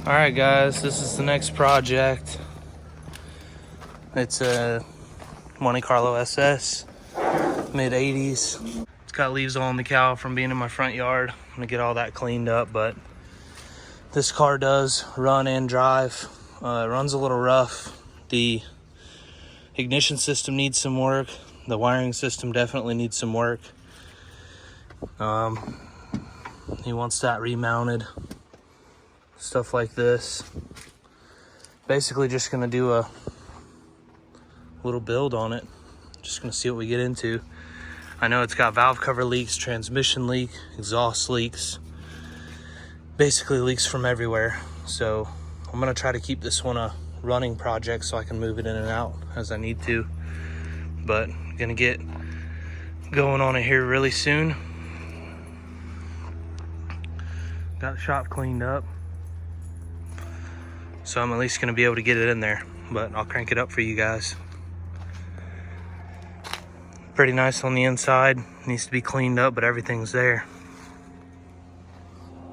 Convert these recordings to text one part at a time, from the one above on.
All right, guys, this is the next project. It's a Monte Carlo SS, mid 80s. It's got leaves on the cowl from being in my front yard. I'm gonna get all that cleaned up, but this car does run and drive. It runs a little rough. The ignition system needs some work. The wiring system definitely needs some work. He wants that remounted. Stuff like this. Basically just gonna do a little build on it. Just gonna see what we get into. I know it's got valve cover leaks, transmission leak, exhaust leaks, basically leaks from everywhere. So I'm gonna try to keep this one a running project so I can move it in and out as I need to. But I'm gonna get going on it here really soon. Got the shop cleaned up, so I'm at least gonna be able to get it in there, but I'll crank it up for you guys. Pretty nice on the inside, needs to be cleaned up, but everything's there.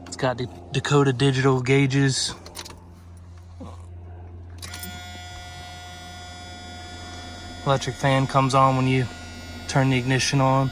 It's got Dakota digital gauges. Electric fan comes on when you turn the ignition on.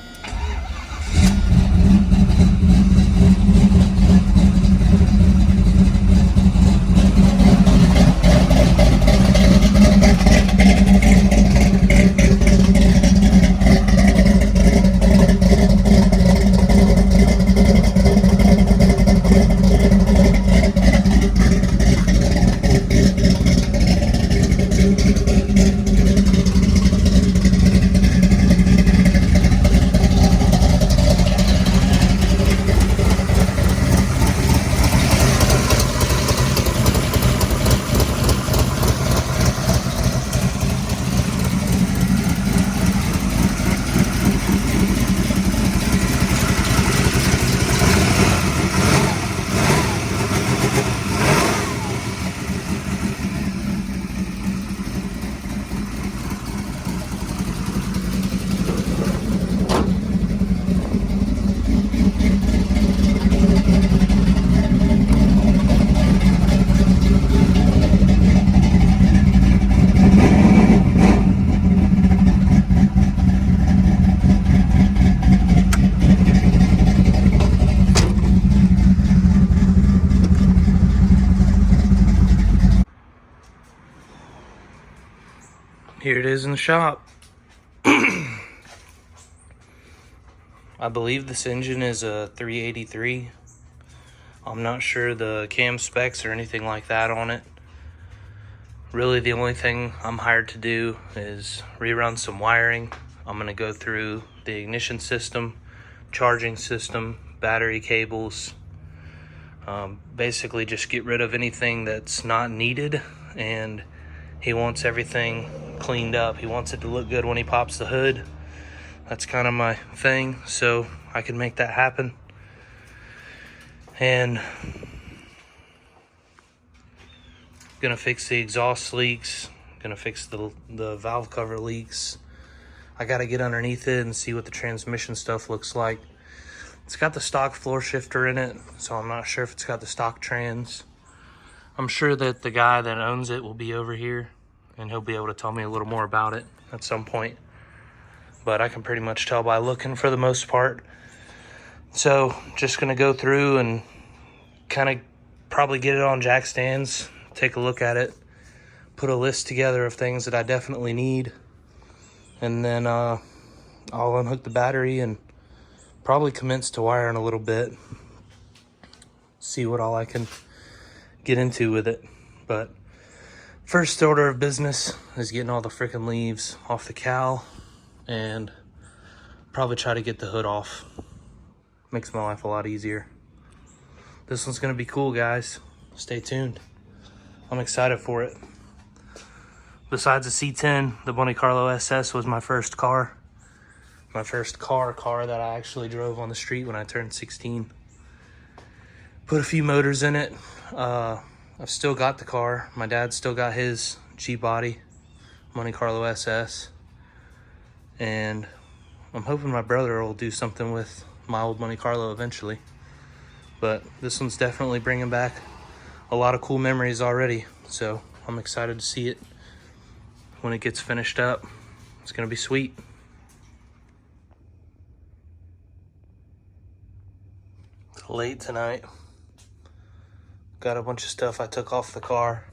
Here it is in the shop. I believe this engine is a 383. I'm not sure the cam specs or anything like that on it. Really, the only thing I'm hired to do is rerun some wiring. I'm gonna go through the ignition system, charging system, battery cables, basically just get rid of anything that's not needed. And he wants everything cleaned up. He wants it to look good when he pops the hood. That's kind of my thing, so I can make that happen. And gonna fix the exhaust leaks, gonna fix the valve cover leaks. I gotta get underneath it and see what the transmission stuff looks like. It's got the stock floor shifter in it, so I'm not sure if it's got the stock trans. I'm sure that the guy that owns it will be over here and he'll be able to tell me a little more about it at some point. But I can pretty much tell by looking for the most part. So just gonna go through and kind of probably get it on jack stands, take a look at it, put a list together of things that I definitely need. And then I'll unhook the battery and probably commence to wiring a little bit. See what all I can get into with it. But first order of business is getting all the freaking leaves off the cowl and probably try to get the hood off. Makes my life a lot easier. This one's gonna be cool, guys. Stay tuned. I'm excited for it. Besides the C10, the Monte Carlo SS was my first car. My first car that I actually drove on the street when I turned 16. Put a few motors in it. I've still got the car. My dad still got his G-body, Monte Carlo SS. And I'm hoping my brother will do something with my old Monte Carlo eventually. But this one's definitely bringing back a lot of cool memories already. So I'm excited to see it when it gets finished up. It's gonna be sweet. It's late tonight. Got a bunch of stuff I took off the car.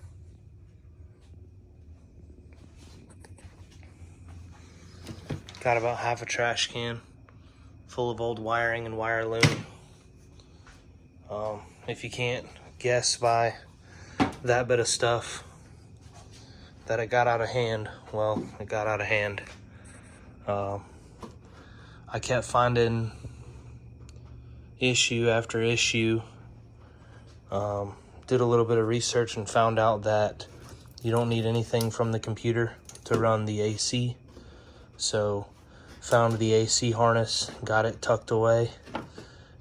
Got about half a trash can full of old wiring and wire loom. If you can't guess by that bit of stuff that it got out of hand, well, it got out of hand. I kept finding issue after issue. Did a little bit of research and found out that you don't need anything from the computer to run the AC. So found the AC harness, got it tucked away,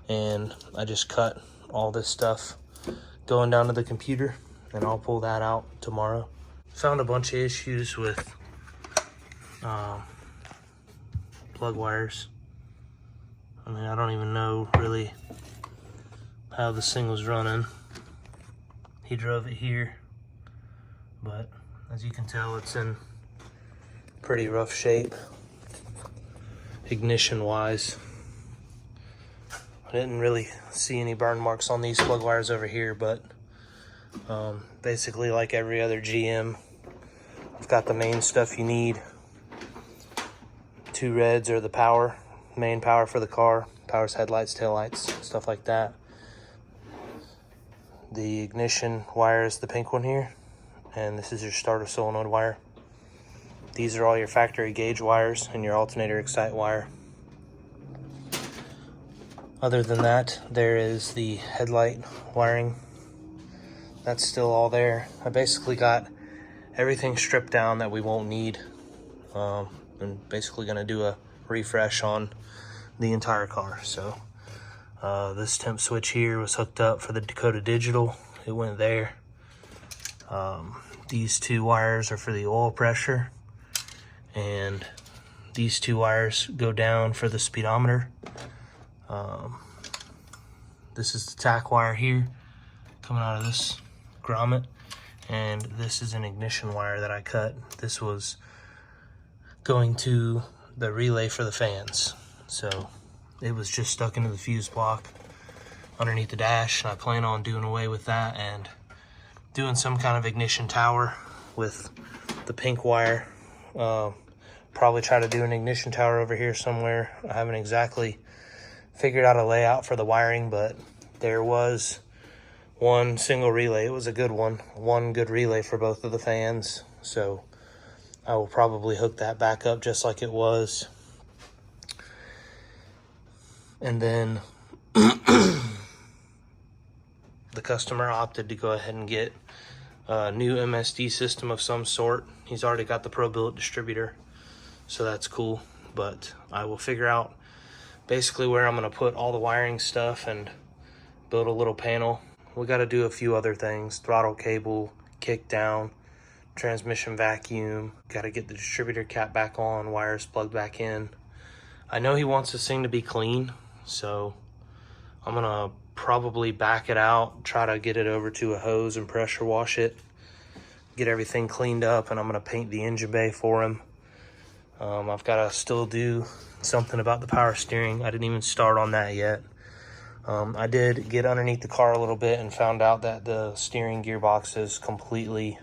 and I just cut all this stuff going down to the computer, and I'll pull that out tomorrow. Found a bunch of issues with plug wires. I mean, I don't even know really how this thing was running. He drove it here, but as you can tell, it's in pretty rough shape, ignition wise. I didn't really see any burn marks on these plug wires over here, but basically like every other GM, I've got the main stuff you need. 2 reds are the power, main power for the car, powers headlights, taillights, stuff like that. The ignition wire is the pink one here, and this is your starter solenoid wire. These are all your factory gauge wires and your alternator excite wire. Other than that, there is the headlight wiring. That's still all there. I basically got everything stripped down that we won't need. I'm basically gonna do a refresh on the entire car. So this temp switch here was hooked up for the Dakota Digital. It went there. These 2 wires are for the oil pressure, and these 2 wires go down for the speedometer. This is the tack wire here coming out of this grommet, and this is an ignition wire that I cut. This was going to the relay for the fans, so it was just stuck into the fuse block underneath the dash, and I plan on doing away with that and doing some kind of ignition tower with the pink wire. Probably try to do an ignition tower over here somewhere. I haven't exactly figured out a layout for the wiring, but there was one single relay. It was a good one good relay for both of the fans, so I will probably hook that back up just like it was. And then the customer opted to go ahead and get a new MSD system of some sort. He's already got the Pro Billet distributor, so that's cool. But I will figure out basically where I'm going to put all the wiring stuff and build a little panel. We got to do a few other things: throttle cable, kick down, transmission vacuum. Got to get the distributor cap back on, wires plugged back in. I know he wants this thing to be clean, so I'm going to probably back it out, try to get it over to a hose and pressure wash it, get everything cleaned up, and I'm going to paint the engine bay for him. I've got to still do something about the power steering. I didn't even start on that yet. I did get underneath the car a little bit and found out that the steering gearbox is completely,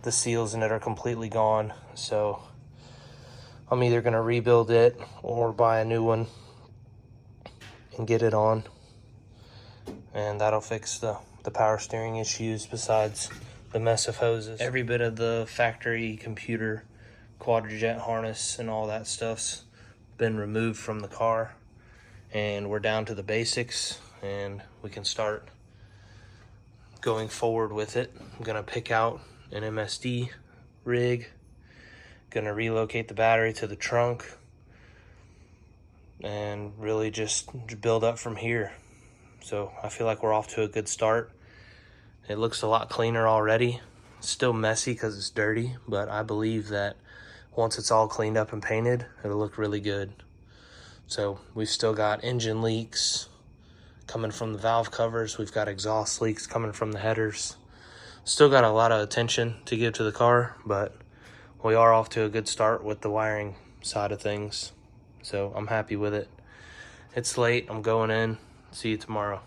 the seals in it are completely gone. So I'm either going to rebuild it or buy a new one and get it on. And that'll fix the power steering issues besides the mess of hoses. Every bit of the factory computer, quadrajet harness, and all that stuff's been removed from the car, and we're down to the basics, and we can start going forward with it. I'm gonna pick out an MSD rig, gonna relocate the battery to the trunk, and really just build up from here. So I feel like we're off to a good start. It looks a lot cleaner already. It's still messy because it's dirty, but I believe that once it's all cleaned up and painted, it'll look really good. So we've still got engine leaks, coming from the valve covers. We've got exhaust leaks coming from the headers. Still got a lot of attention to give to the car, but we are off to a good start with the wiring side of things. So I'm happy with it. It's late. I'm going in. See you tomorrow.